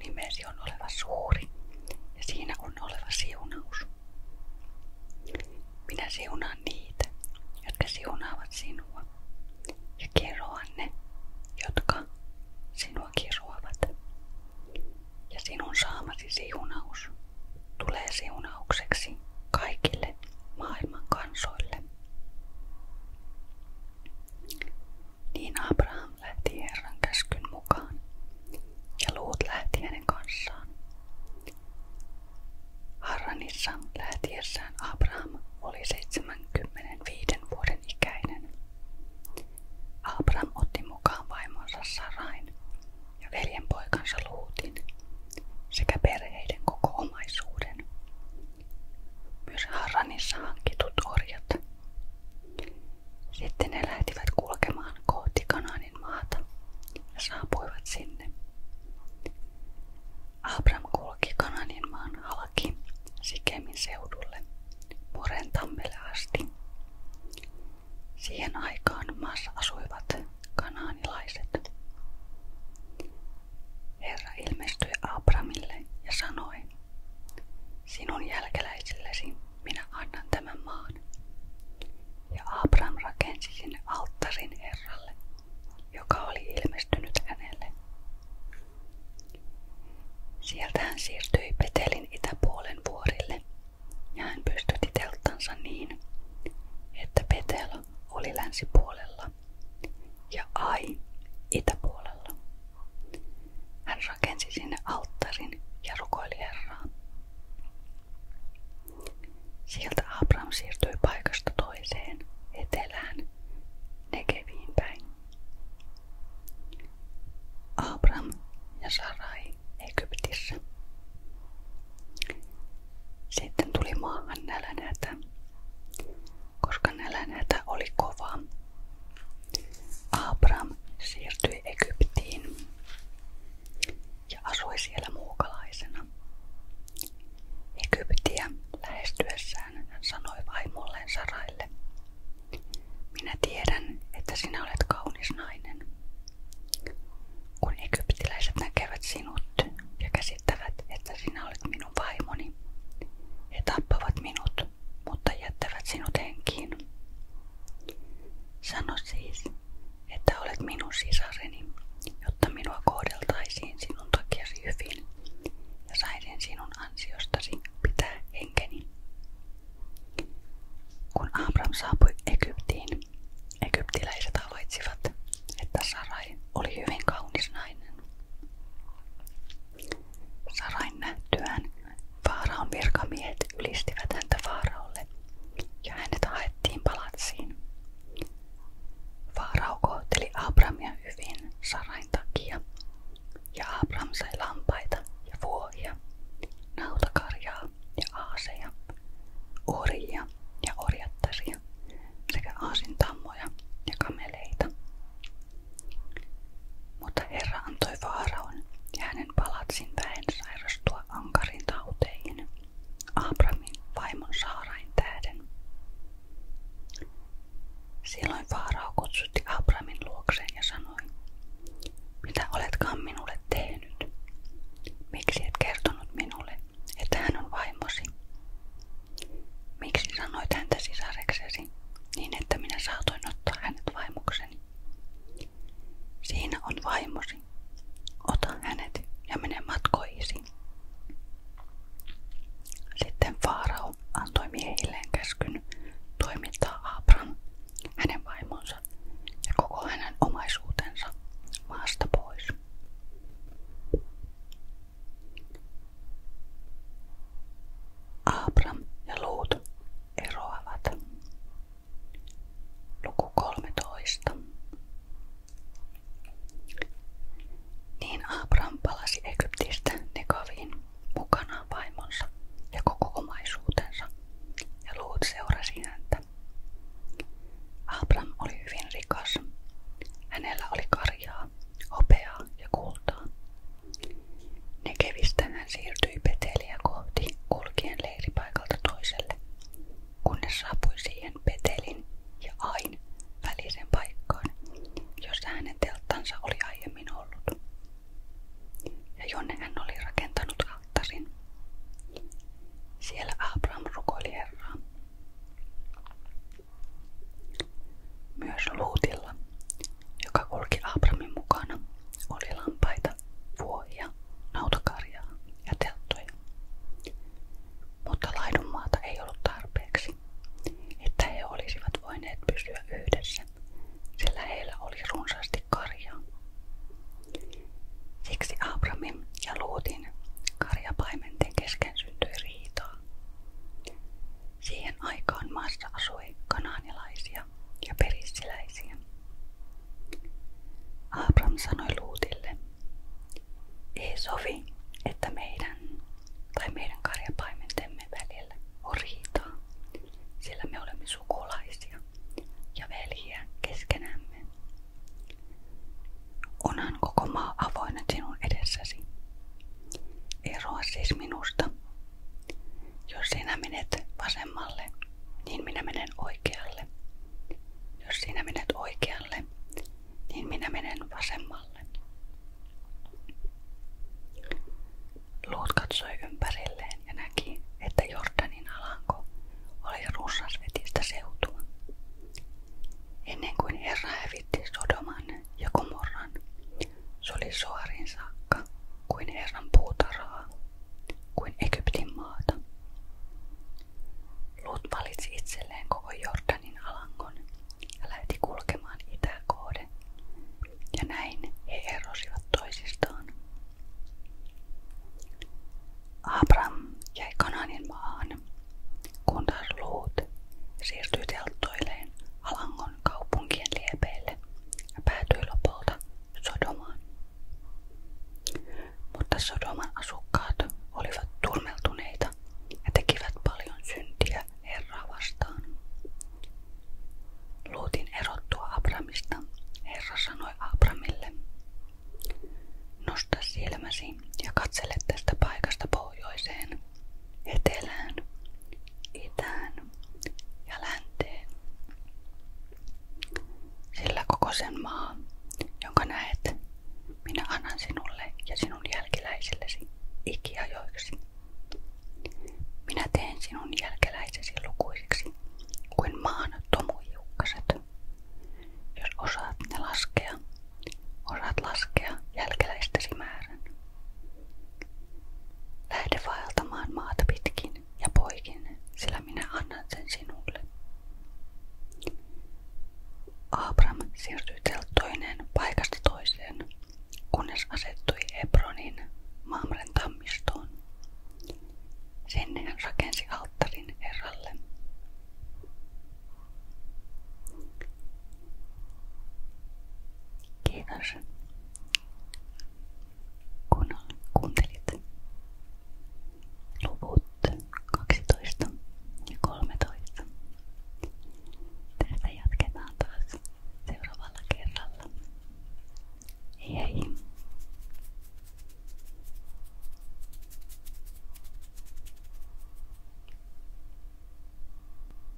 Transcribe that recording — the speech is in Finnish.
nimesi on oleva suuri ja siinä on oleva siunaus. Minä siunaan niitä, jotka siunaavat sinua, ja kiroan ne, jotka sinua kiroavat. Ja sinun saamasi siunaus tulee siunaukseksi kaikille maailman kansoille. Niin Abraham lähti Herran käskyn mukaan, ja Luut lähti hänen kanssaan. Harranissa lähtiessään Abraham oli 75 vuoden ikäinen. Abraham otti mukaan vaimonsa Sarain ja veljenpoikansa Luutin sekä perheiden koko omaisuuden. Myös Harranissa hankitut orjat. Sitten ne lähtivät kulkemaan kohti Kanaanin maata ja saapuivat sinne. Abraham kulki Kanaanin maan halki Sikemin seudulle Moren tammelle asti. Siihen aikaan maassa asuivat kanaanilaiset. Herra ilmestyi Abrahamille ja sanoi, sinun jälkeläisillesi minä annan tämän maan. Ja Abraham rakensi sinne alttarin Herralle, joka oli ilmestynyt hänelle. Sieltä hän siirtyi Betelin itäpuolen vuorille ja hän pystytti telttansa niin, että Betel oli länsipuolella ja Ai itäpuolella. Hän rakensi sinne alttarin ja rukoili Herraa. Sieltä Abraham siirtyi paikasta toiseen etelään Negeviin päin. Abraham ja Sarai Egyptissä. Sitten tuli maahan nälänhätä, koska nälänhätä oli kova. Abraham siirtyi Egyptiin ja asui siellä muukalaisena. Egyptiä lähestyessään hän sanoi vaimolleen Saraille, minä tiedän, että sinä olet kaunis nainen. Kun egyptiläiset näkevät sinut ja käsittävät, että sinä olet minun vaimoni, he tappavat minut, mutta jättävät sinut henkiin. Sano siis, että olet minun sisareni, jotta minua kohdeltaisiin sinun takiasi hyvin ja saisin sinun ansiostasi pitää henkeni. Kun Abraham saapui Egyptiin, egyptiläiset havaitsivat, että Sarai oli hyvin kaunis nainen. Sarain nähtyään Faaraon virkamiehet ylistivät häntä Faaraolle ja hänet haettiin palatsiin. Faarao kohteli Abrahamia hyvin Sarain takia ja Abraham sai lampaita ja vuohia, nautakarjaa ja aaseja, orjia ja orjattaria sekä aasintammoja ja kameleita. Mutta Herra antoi Faaraon ja hänen palatsin väen sairastua ankarin tauteihin Abrahamin vaimon Saarain tähden. Silloin Faarao kutsutti Abrahamin luokseen ja sanoi, mitä oletkaan minulle tehnyt? Miksi et kertonut minulle, että hän on vaimosi? Miksi sanoit häntä sisareksesi niin, että minä saatoin ottaa hänet vaimokseni? Siinä on vaimosi. Ota hänet ja mene matkoihisi. Sitten Faarao antoi miehilleen käskyn toimittaa Abraham, hänen vaimonsa ja koko hänen omaisuutensa maasta pois. Abraham ja Luut eroavat. Luku 13. Niin Abraham palasi Egyptistä Negeviin mukanaan vaimonsa ja koko omaisuutensa, ja Luut seurasi häntä. Abraham oli hyvin rikas. Hänellä oli karjaa, hopeaa ja kultaa. Negevistä hän siirtyi Beteliä kohti kulkien leiripaikalta toiselle, kunnes saapui siihen Betelin ja Ain väliseen paikkaan, jossa hänen telttansa oli aiemmin ollut, ja jonne hän oli niin minä menen oikealle. Jos sinä menet oikealle, niin minä menen vasemmalle. Luut katsoi ympärilleen ja näki, että Jordanin alanko oli runsasvetistä seutua. Ennen kuin Herra hävitti Sodoman ja Gomorran, se oli Soarin saakka kuin Herran puutarhaa, kuin Egyptin maata. Lut valitsi itselleen koko Jordanin alangon ja lähti kulkemaan itää kohden, ja näin he erosivat toisistaan. Abram jäi Kanaanin maahan, kun taas Luut siirtyi telttoilleen alangon kaupunkien liepeille ja päätyi lopulta Sodomaan. Mutta Sodoman asukkaat olivat turmeltuneita ja tekivät paljon syntiä Herraa vastaan. Luutin erottua Abramista Herra sanoi Abramille: nosta silmäsi ja katsele tästä paikasta pohjoiseen, etelään, itään ja länteen. Sillä koko sen maa, jonka näet, minä annan sinulle ja sinun jälkeläisillesi ikiajoiksi. Minä teen sinun jälkeläisesi lukuisiksi kuin maan tomuhiukkaset. Jos osaat ne laskea, osaat laskea jälkeläistesi määrän. Lähde vaeltamaan maata pitkin ja poikin, sillä minä annan sen sinulle. Abram siirtyi telttoineen paikasta toiseen, kunnes asettui Hebronin Mamren tammistoon. Sinne hän rakensi